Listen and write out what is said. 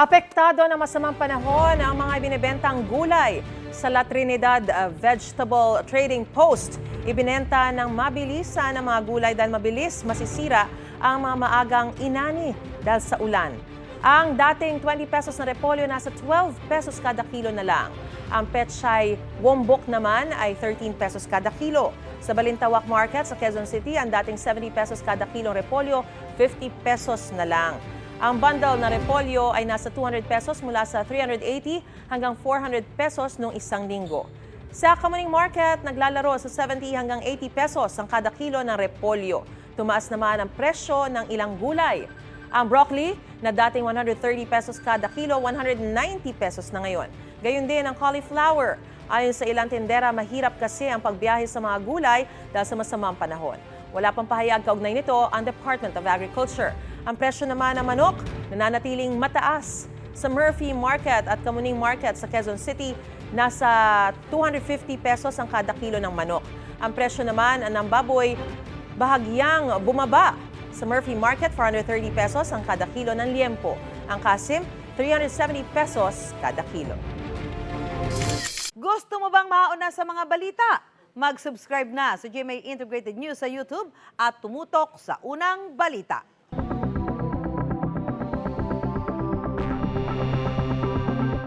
Apektado ng masamang panahon ang mga binibentang gulay. Sa La Trinidad Vegetable Trading Post, ibinenta ng mabilisan ang mga gulay dahil mabilis masisira ang mga maagang inani dahil sa ulan. Ang dating 20 pesos na repolyo nasa 12 pesos kada kilo na lang. Ang pechay wombok naman ay 13 pesos kada kilo. Sa Balintawak Market sa Quezon City, ang dating 70 pesos kada kilong repolyo, 50 pesos na lang. Ang bundle na repolyo ay nasa 200 pesos mula sa 380 hanggang 400 pesos noong isang linggo. Sa Kamuning Market, naglalaro sa 70 hanggang 80 pesos ang kada kilo ng repolyo. Tumaas naman ang presyo ng ilang gulay. Ang broccoli na dating 130 pesos kada kilo, 190 pesos na ngayon. Gayun din ang cauliflower. Ayon sa ilang tindera, mahirap kasi ang pagbiyahe sa mga gulay dahil sa masamang panahon. Wala pang pahayag kaugnay nito ang Department of Agriculture. Ang presyo naman ng manok nananatiling mataas. Sa Murphy Market at Kamuning Market sa Quezon City, nasa 250 pesos ang kada kilo ng manok. Ang presyo naman ng baboy bahagyang bumaba. Sa Murphy Market, 430 pesos ang kada kilo ng liempo. Ang kasim, 370 pesos kada kilo. Gusto mo bang mauna sa mga balita? Mag-subscribe na sa GMA Integrated News sa YouTube at tumutok sa unang balita.